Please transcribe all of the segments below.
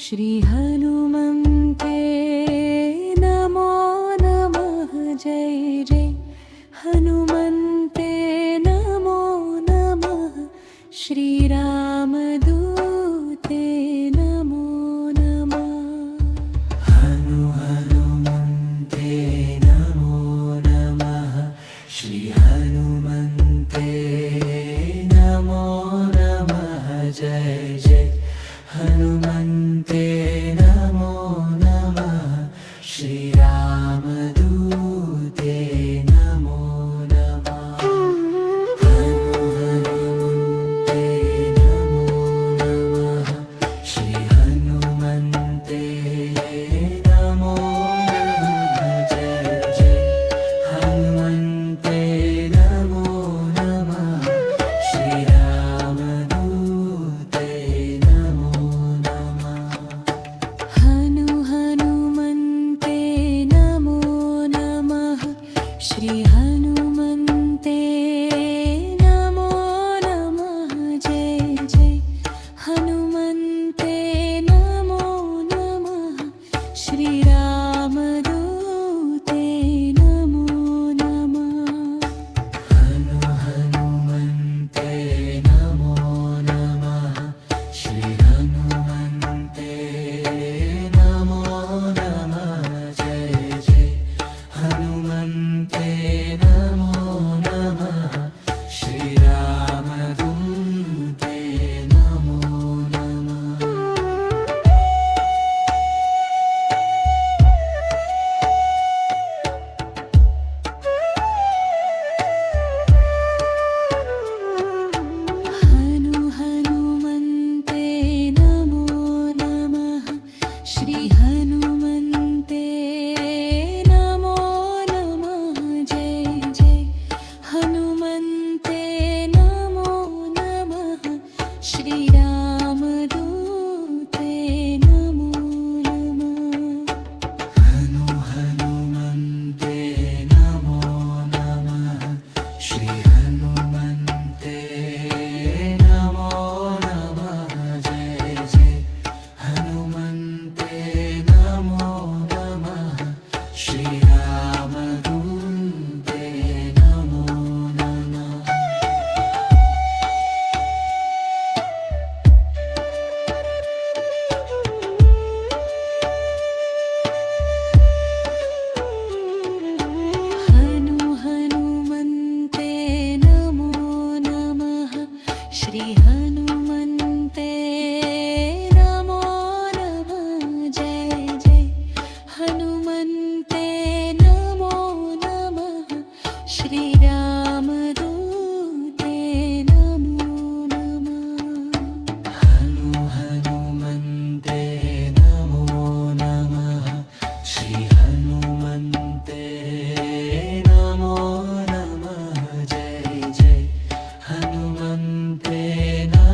श्री हनुमन्ते नमो नमः। जय जय हनुमन्ते नमो नमः। श्रीरामदूते नमो नमः। हनुमन्ते नमो नमः। श्री हनुमन्ते नमो नमः। जय जय हनुमन्ते नमो नमः। श्रीरामदूते नमो नमः। हनुमन्ते नमो नमः। श्री हनुमन्ते नमो नमः। जय जय हनुमन्ते नमो नमः। श्रीरामदूते नमो नमः। हनुमन्ते नमो नमः। श्री हनुमन्ते नमो नमः। जय जय हनुमन्ते नमो नमः। श्रीरामदूते नमो नमः। हनुमन्ते नमो नमः। श्री हनुमन्ते नमो नमः। जय जय हनुमन्ते नमो नमः। श्रीरामदूते नमो नमः। हनुमन्ते नमो नमः। श्री हनुमन्ते नमो नमः। जय जय हनुमन्ते नमो नमः। श्रीरामदूते नमो नमः। हनुमन्ते नमो नमः। श्री हनुमन्ते नमो नमः। जय जय हनुमन्ते नमो नमः। श्रीरामदूते नमो नमः। हनुमन्ते नमो नमः। श्री हनुमन्ते नमो नमः। जय जय हनुमन्ते नमो नमः। श्रीरामदूते नमो नमः। हनुमन्ते नमो नमः। श्री हनुमन्ते नमो नमः। जय जय हनुमन्ते नमो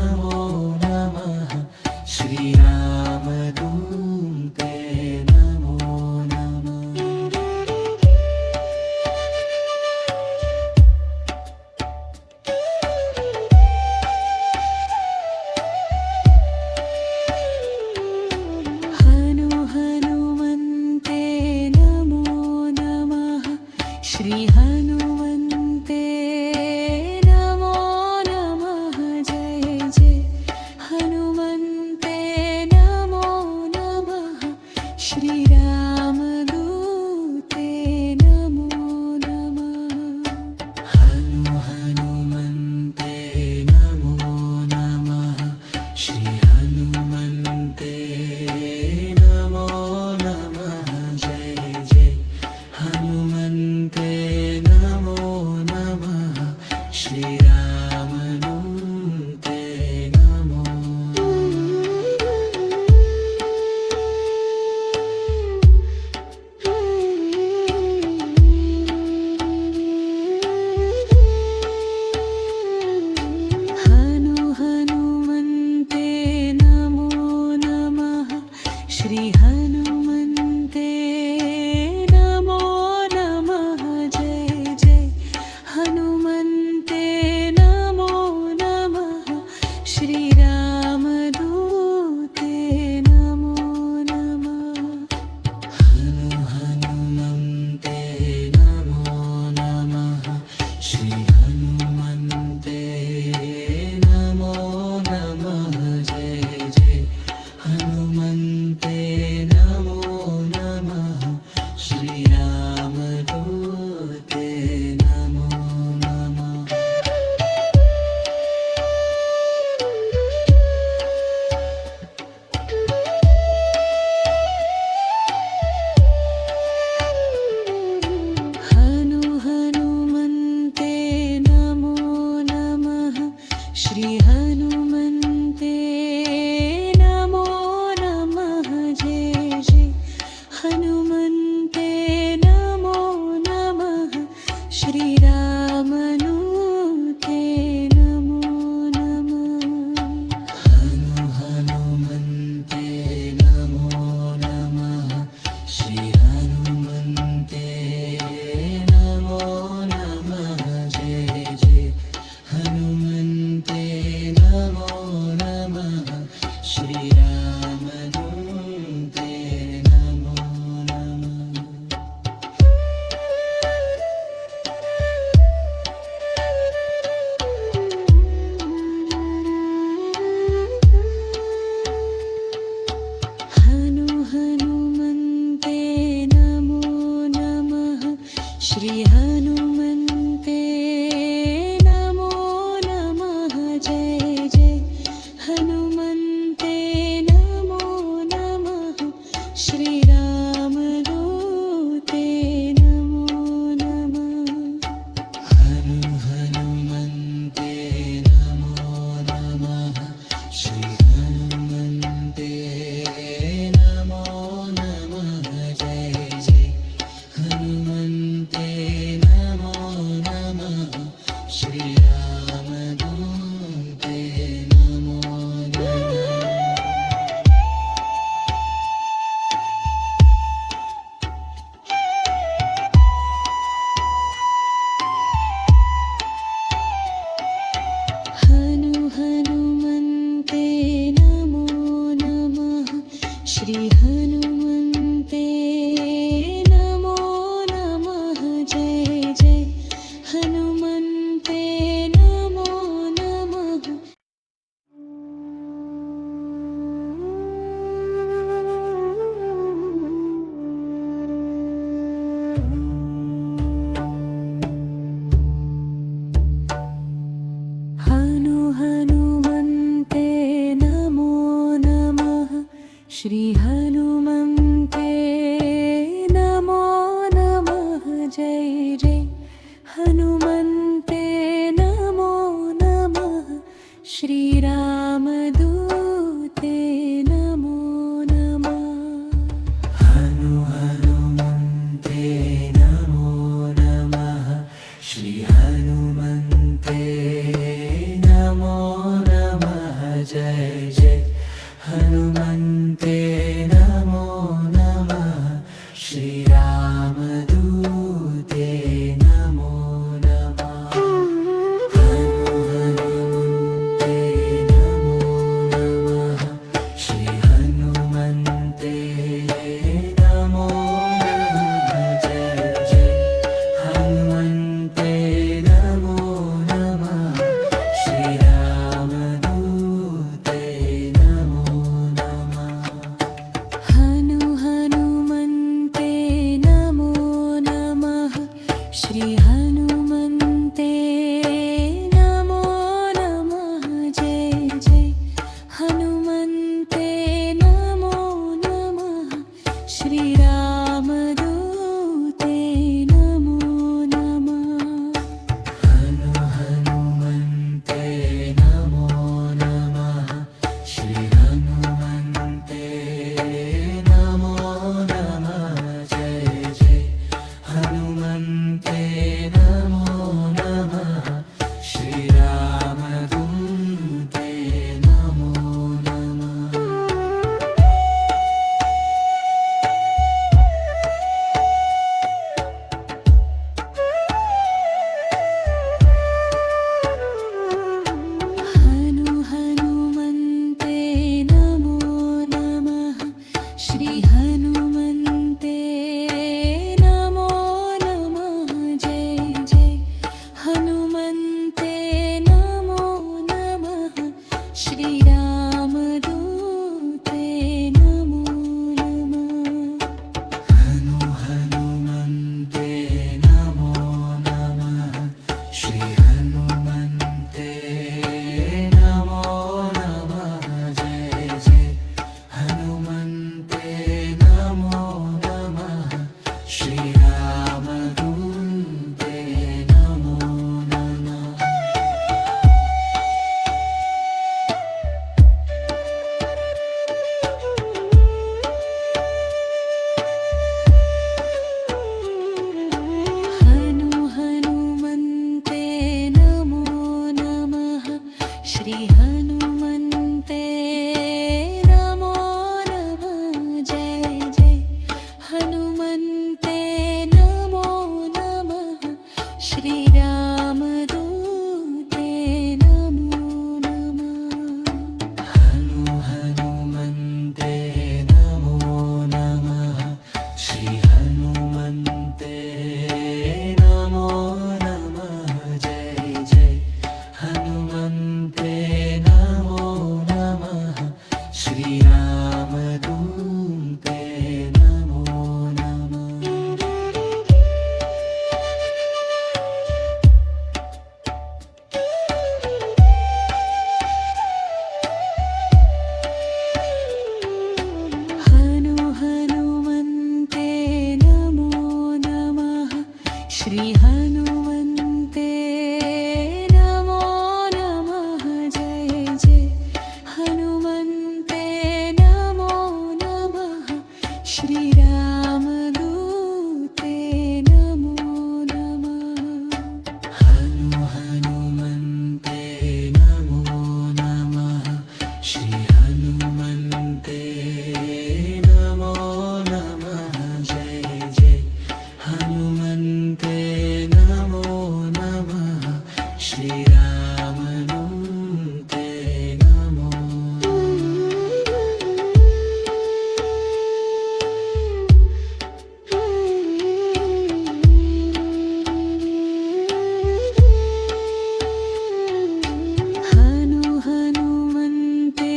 श्रीरामदूते नमो नमः हनुमन्ते नमो नमः श्री हनुमन्ते नमो नमः जय जय हनुमन्ते नमो नमः श्रीरामदूते नमो नमः हनुमन्ते नमो नमः श्री हनुमन्ते नमो नमः जय जय हनुमन्ते नमो नमः श्रीरामदूते नमो नमः हनुमन्ते नमो नमः श्री हनुमन्ते नमो नमः जय जय हनुमन्ते नमो नमः श्रीरामदूते नमो नमः हनुमन्ते नमो नमः श्री हनुमन्ते नमो नमः जय जय हनुमन्ते नमो नमः श्रीरामदूते नमो नमः हनुमन्ते नमो नमः श्री हनुमन्ते नमो नमः जय जय हनुमन्ते नमो नमः श्रीरामदूते नमो नमः हनुमन्ते नमो नमः श्री हनुमन्ते नमो नमः जय जय हनुमन्ते नमो नमः श्रीरामदूते नमो नमः हनुमन्ते नमो नमः श्री हनुमन्ते नमो नमः जय जय हनुमन्ते नमो नमः श्रीरामदूते नमो नमः हनुमन्ते नमो नमः श्री हनुमन्ते नमो नमः जय जय हनुमन्ते नमो नमः श्रीरामदूते नमो नमः हनुमन्ते नमो नमः श्री हनुमन्ते नमो नमः जय जय हनुमन्ते नमो नमः श्रीरामदूते नमो नमः हनुमन्ते नमो नमः श्री हनुमन्ते नमो नमः जय जय हनुमन्ते नमो नमः श्रीरामदूते नमो हनुमन्ते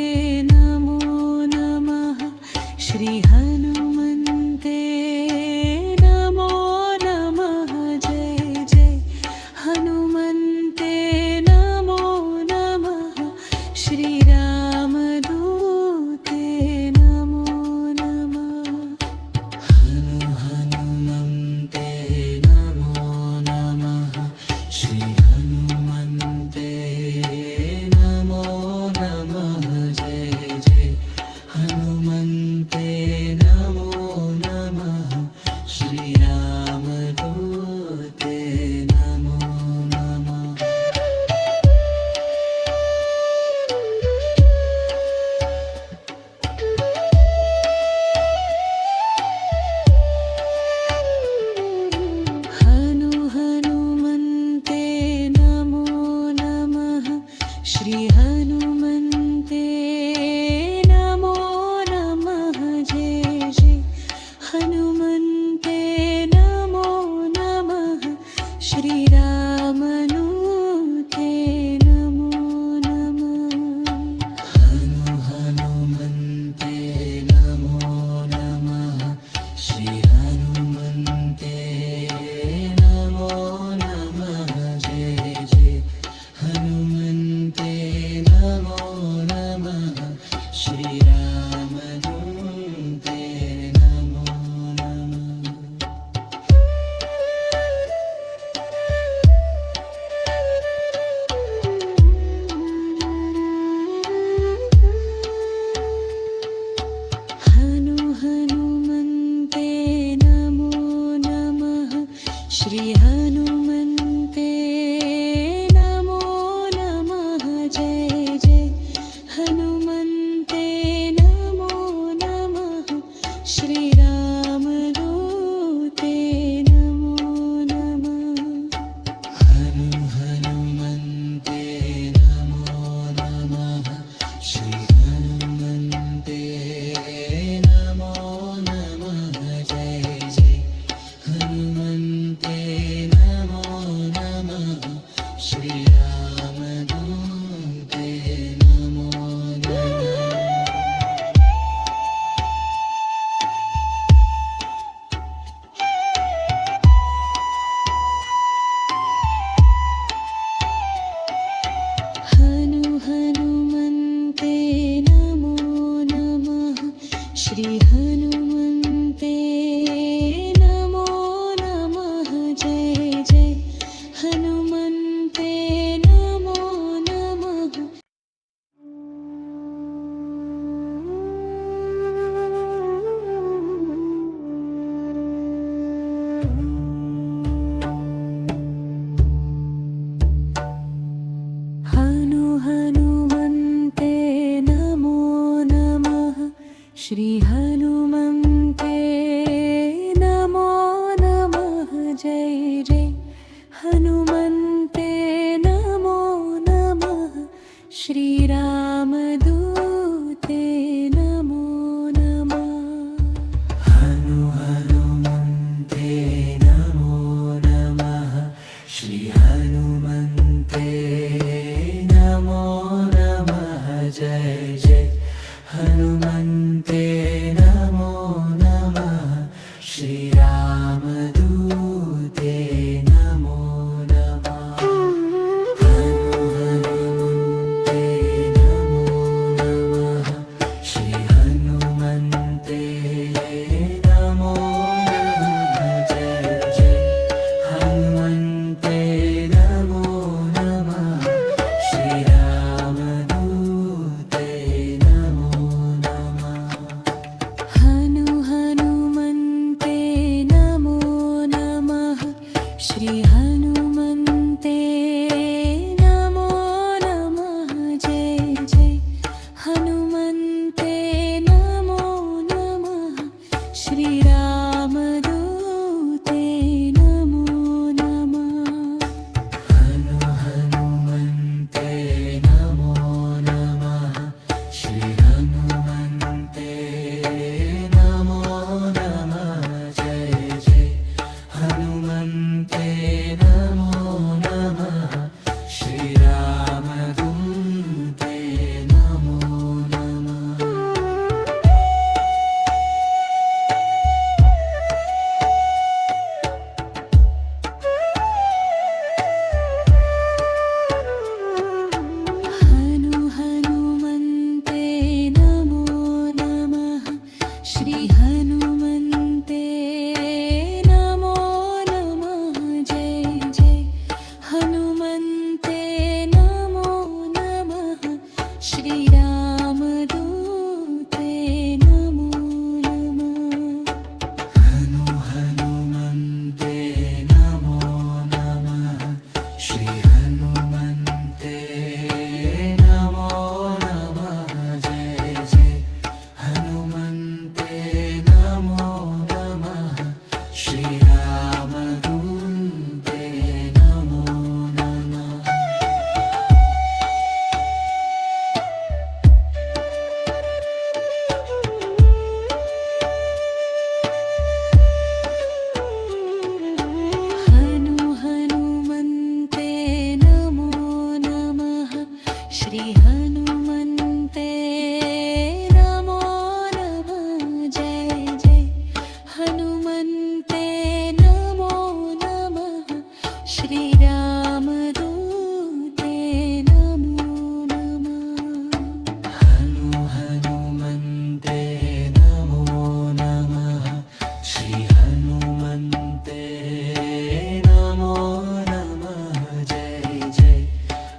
श्री हनुमन्ते नमो नमः जय जय हनुमन्ते नमो नमः हनुमन्ते नमो नमः श्री हनुमन्ते नमो नमः जय जय हनुमन्ते नमो नमः श्रीरामदूते नमो नमः हनुमन्ते नमो नमः श्री हनुमन्ते नमो नमः जय जय हनुमन्ते नमो नमः श्रीरामदूते नमो नमः हनुमन्ते नमो नमः श्री हनुमन्ते नमो नमः जय जय हनुमन्ते नमो नमः श्रीरामदूते नमो नमः हनुमन्ते नमो नमः श्री हनुमन्ते नमो नमः जय जय हनुमन्ते नमो नमः श्रीरामदूते नमो नमः हनुमन्ते नमो नमः श्री हनुमन्ते नमो नमः जय जय हनुमन्ते नमो नमः श्रीरामदूते नमो नमः हनुमन्ते नमो नमः श्री हनुमन्ते नमो नमः जय जय हनुमन्ते नमो नमः श्रीरामदूते नमो नमः हनुमन्ते नमो नमः श्री हनुमन्ते नमो नमः जय जय हनुमन्ते नमो नमः श्रीरामदूते नमो नमः हनुमन्ते नमो नमः श्री हनुमन्ते नमो नमः जय जय हनुमन्ते नमो नमः श्रीरामदूते नमो नमः हनुमन्ते नमो नमः श्री हनुमन्ते नमो नमः जय जय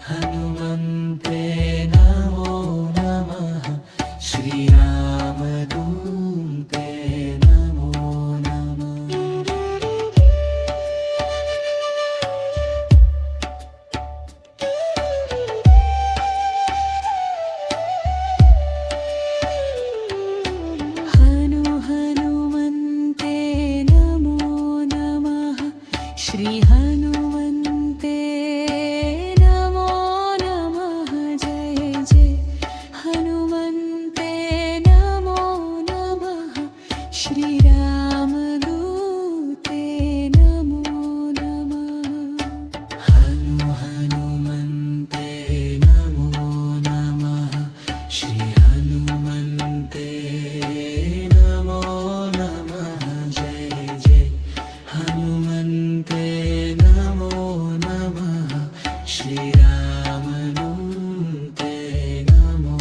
हनुमन्ते नमो नमः श्रीरामदूते नमो नमः हनुमन्ते नमो नमः श्री हनुमन्ते नमो नमः जय जय हनुमन्ते नमो नमः श्रीरामदूते नमो नमः हनुमन्ते नमो नमः श्री हनुमन्ते नमो नमः जय जय हनुमन्ते नमो नमः श्रीरामदूते नमो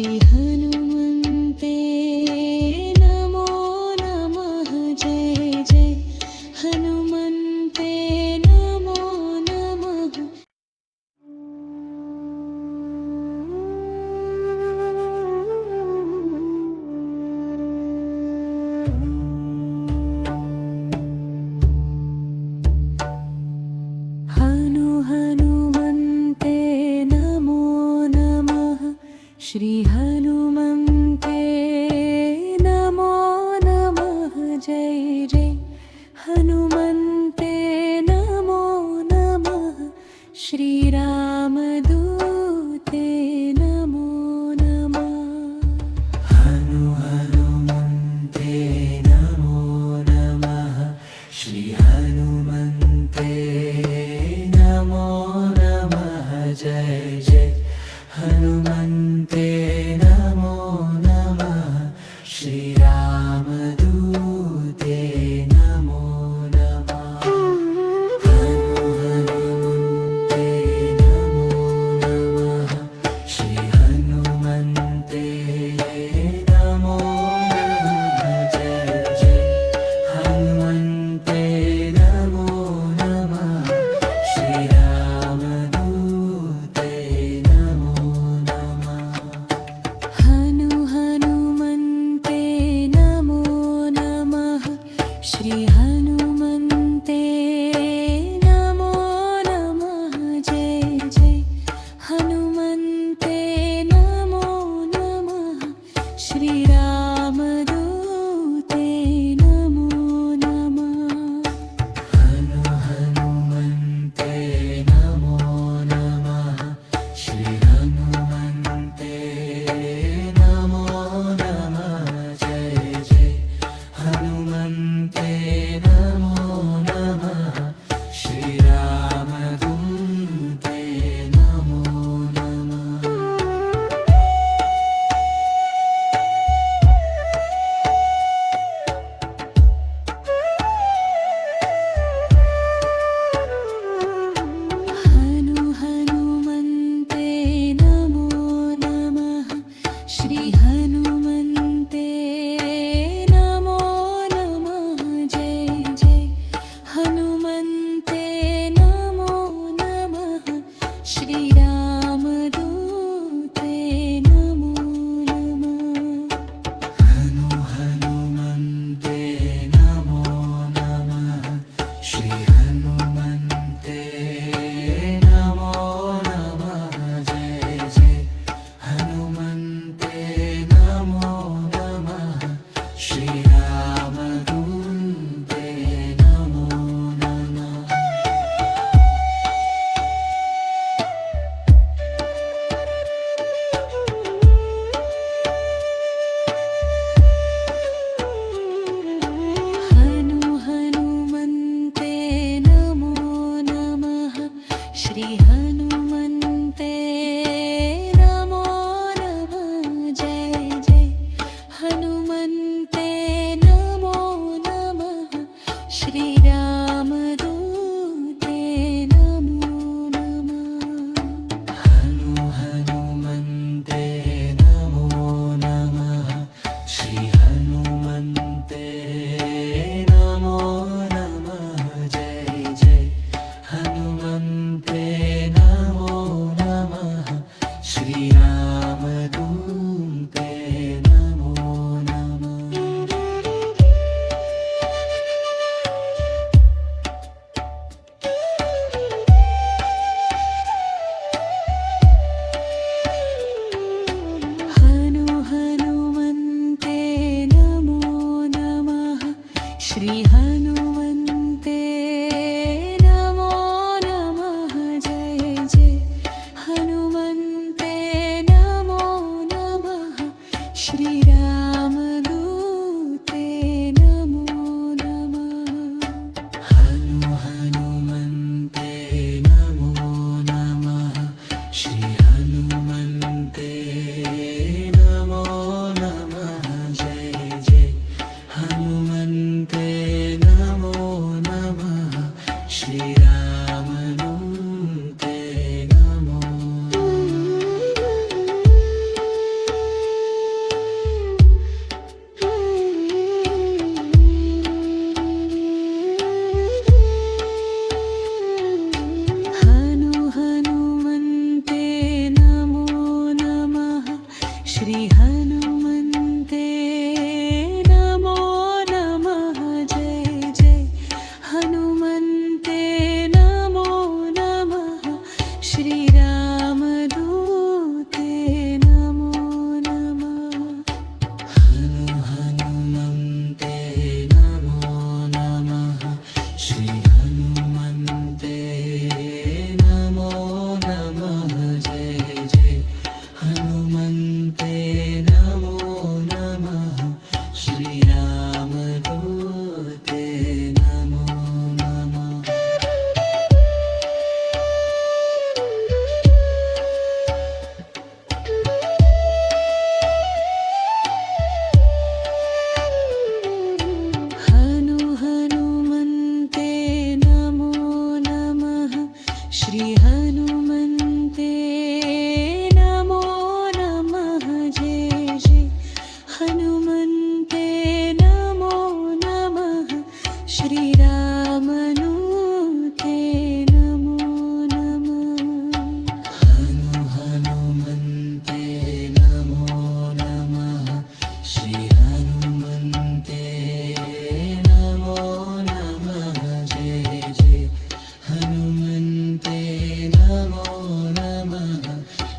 श्री हनुमन्ते नमो नमः जय जय हनुमन्ते नमो नमः हनुमन्ते नमो नमः श्री हनुमन्ते नमो नमः जय जय हनुमन्ते नमो नमः श्रीरामदूते नमो नमः हनुमन्ते नमो नमः श्री हनुमन्ते नमो नमः जय जय हनुमन्ते नमो नमः श्रीरामदूते नमो नमः हनुमन्ते नमो नमः श्री हनुमन्ते नमो नमः जय जय हनुमन्ते नमो नमः श्रीरामदूते नमो नमः हनुमन्ते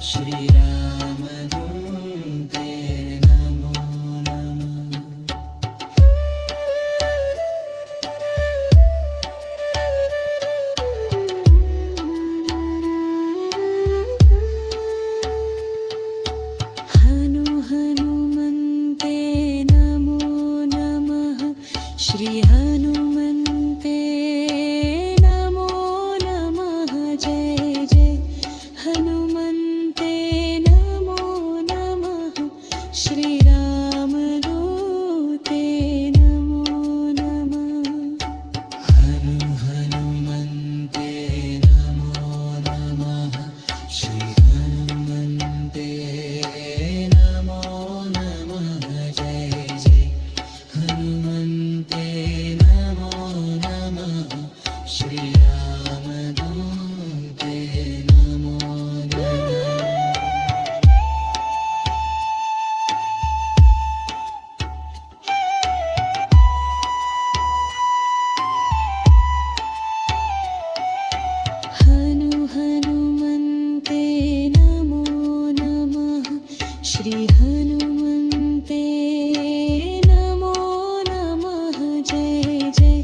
श्रीरामदूते नमो नमः हनुमन्ते नमो नमः श्री हनुमन्ते नमो नमः जय जय हनुमन्ते नमो नमः श्रीरामदूते नमो नमः हनुमन्ते नमो नमः श्रीहनुमन्ते नमो नमः जय जय हनुमन्ते नमो नमः श्रीरामदूते नमो नमः हनुमन्ते नमो नमः श्री हनुमन्ते नमो नमः जय जय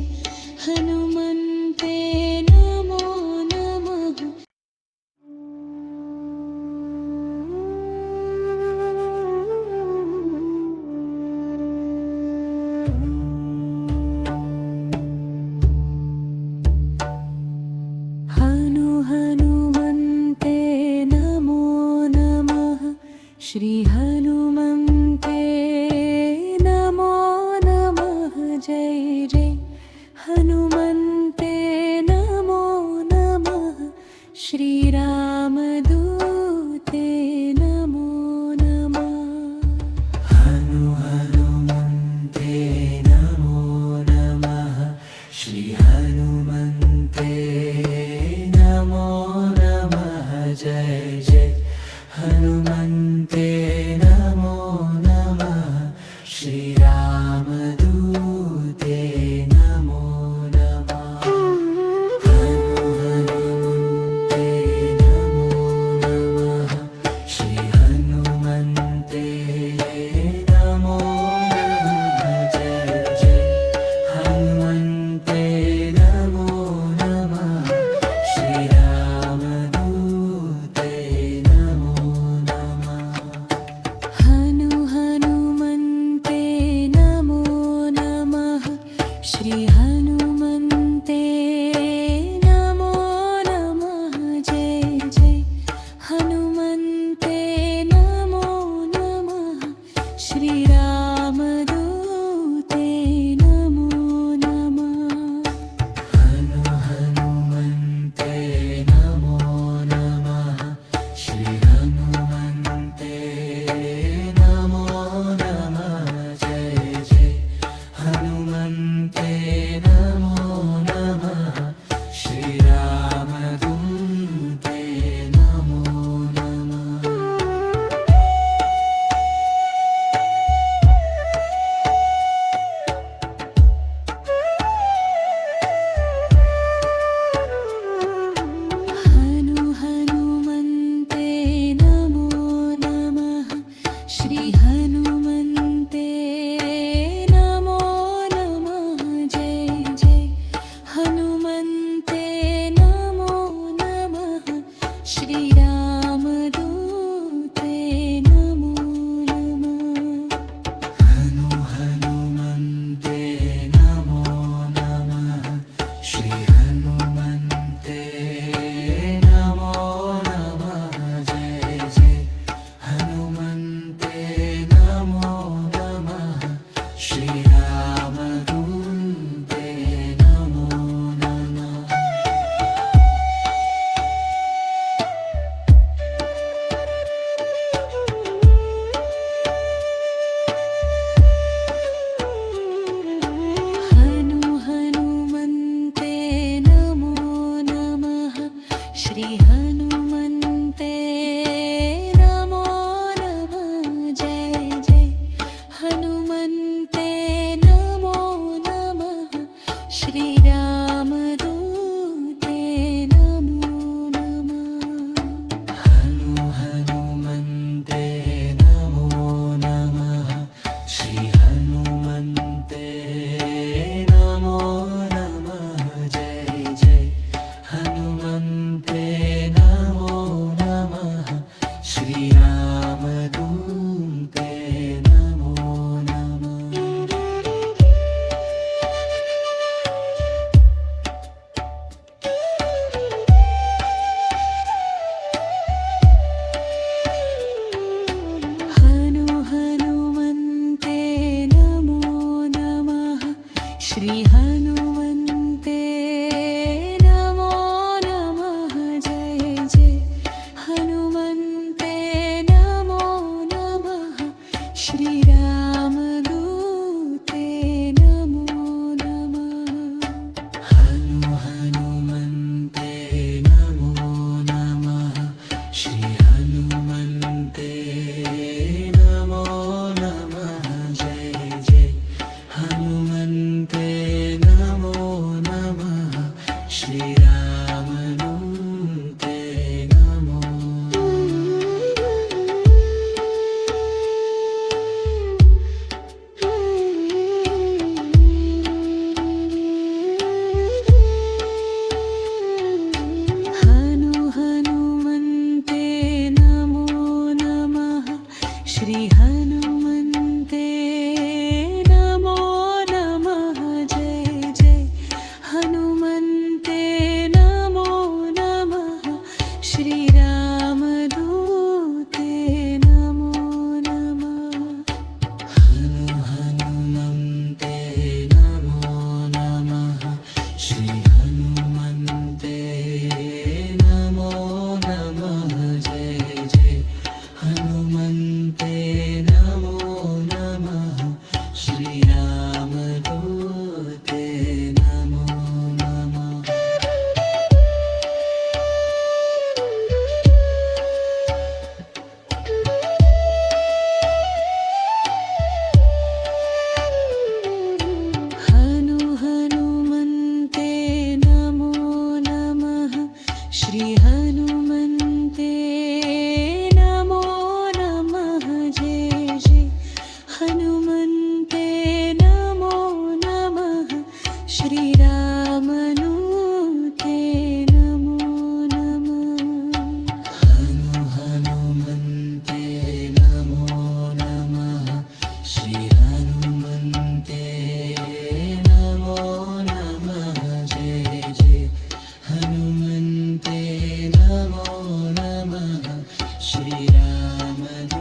हनुमन्ते नमो नमः हनुमन्ते नमो नमः श्री हनुमन्ते नमो नमः जय जय हनुमन्ते नमो नमः श्रीरामदूते नमो नमः हनुमन्ते नमो नमः श्रीहनुमन्ते नमो नमः जय जय हनुमन्ते नमो नमः श्रीरामदूते नमो नमः हनुमन्ते नमो नमः श्रीहनुमन्ते नमो नमः जय जय हनुमन्ते नमो नमः श्रीरामदूते नमो नमः हनुमन्ते नमो श्रीरामदूते नमो नमः हनुमन्ते नमो नमः श्री हनुमन्ते नमो नमः जय जय हनुमन्ते नमो नमः श्रीरामदूते नमो हनुमन्ते नमो नमः श्री हनुमन्ते नमो नमः जय जय हनुमन्ते नमो नमः श्रीरामदूते नमो नमः हनुमन्ते नमो नमः श्री हनुमन्ते नमो नमः जय जय हनुमन्ते नमो नमः श्रीरामदूते नमो नमः हनुमन्ते नमो नमः श्री हनुमन्ते नमो नमः जय जय हनुमन्ते नमो नमः श्रीरामदूते नमो नमः हनुमन्ते नमो नमः श्री हनुमन्ते नमो नमः जय जय हनुमन्ते नमो नमः श्रीरामदूते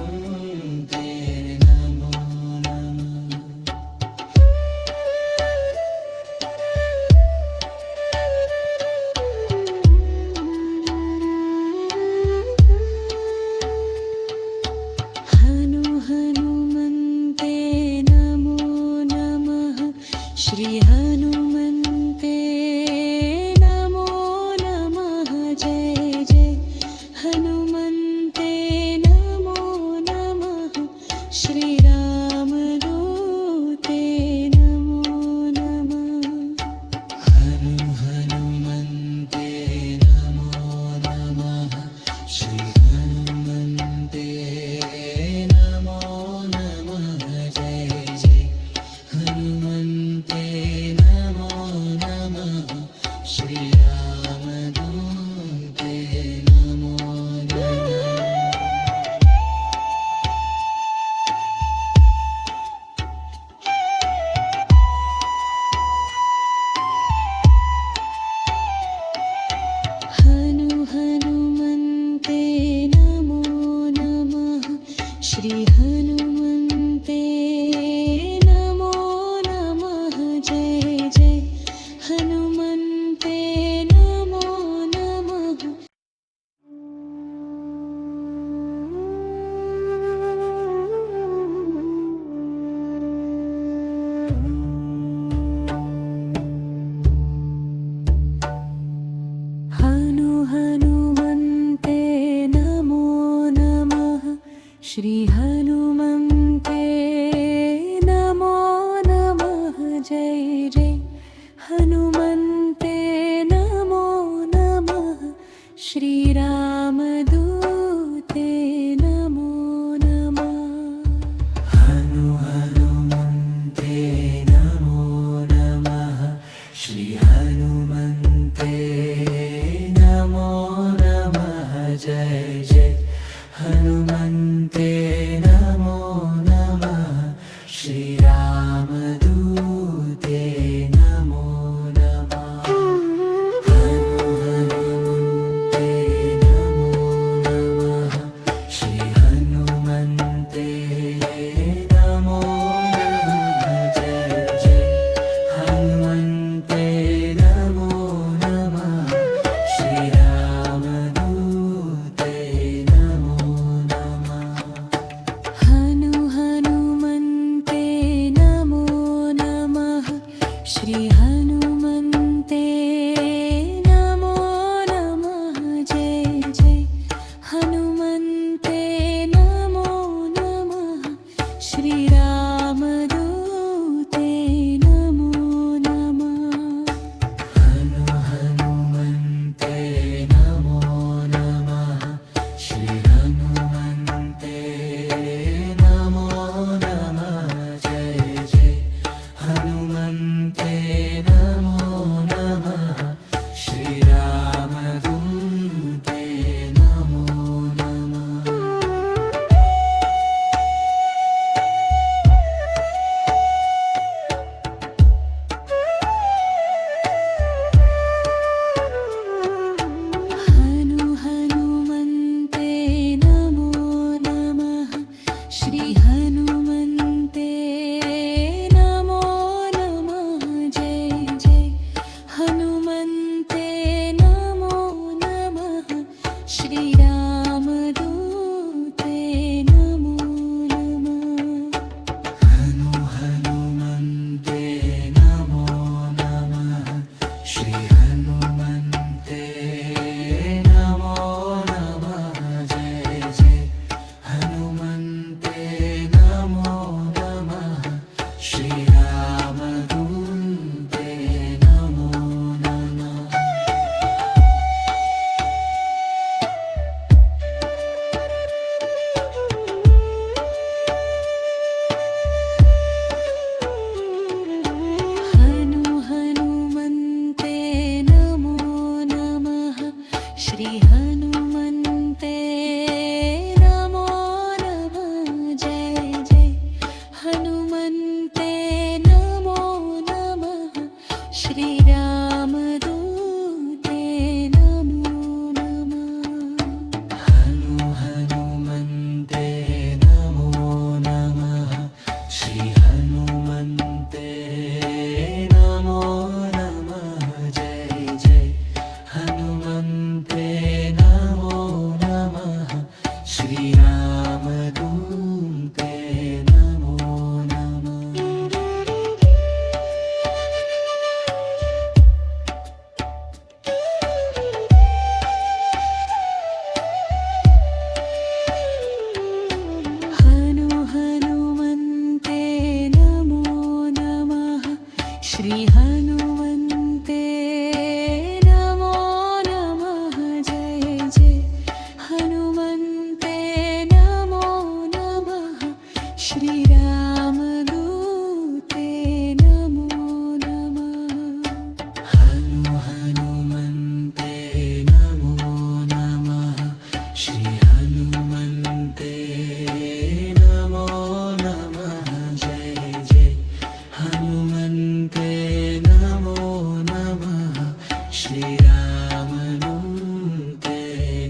नमो नमः हनुमन्ते नमो नमः श्री हनुमन्ते नमो नमः जय जय हनुमन्ते नमो नमः श्रीरामदूते नमो नमः हनुमन्ते नमो नमः श्री हनुमन्ते नमो नमः जय जय हनुमन्ते नमो नमः श्रीरामदूते नमो नमः हनुमन्ते नमो नमः श्री हनुमन्ते नमो नमः जय जय हनुमन्ते नमो नमः हनुमन्ते नमो नमः श्री हनुमन्ते नमो नमः जय जय हनुमन्ते नमो नमः श्रीरामदूते नमो नमः हनुमन्ते नमो नमः श्री हनुमन्ते नमो नमः जय जय हनुमन्ते नमो नमः श्रीरामदूते नमो नमः हनुमन्ते नमो नमः श्री हनुमन्ते नमो नमः जय जय हनुमन्ते नमो नमः श्रीरामदूते नमो नमः श्रीरामदूते नमो नमः हनुमन्ते नमो नमः श्री हनुमन्ते नमो नमः जय जय हनुमन्ते नमो नमः श्रीरामदूते नमो नमः हनुमन्ते नमो नमः श्री हनुमन्ते नमो नमः जय जय हनुमन्ते नमो नमः श्रीरामदूते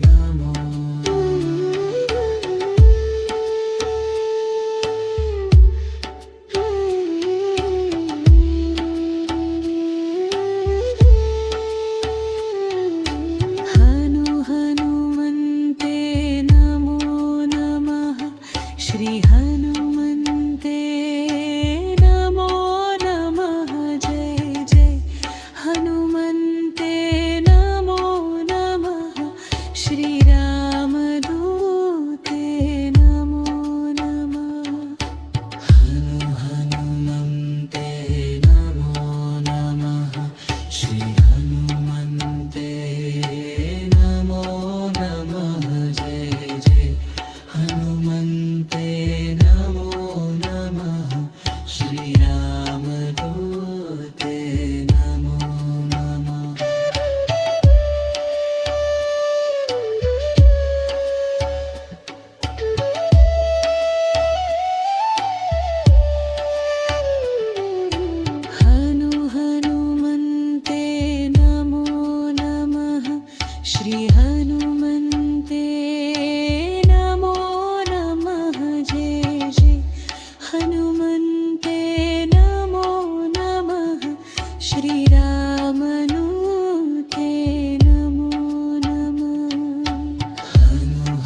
नमो हनुमन्ते नमो नमः श्री हनुमन्ते नमो नमः जय जय हनुमन्ते नमो नमः श्रीरामदूते नमो नमः हनुमन्ते नमो नमः श्री हनुमन्ते नमो नमः जय जय हनुमन्ते नमो नमः श्रीरामदूते नमो नमः हनुमन्ते नमो नमः श्री हनुमन्ते नमो नमः जय जय हनुमन्ते नमो नमः श्रीरामदूते नमो नमः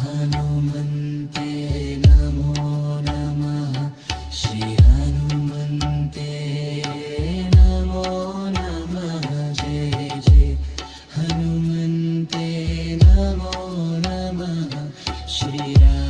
हनुमन्ते नमो नमः श्री हनुमन्ते नमो नमः जय जय हनुमन्ते नमो नमः श्रीराम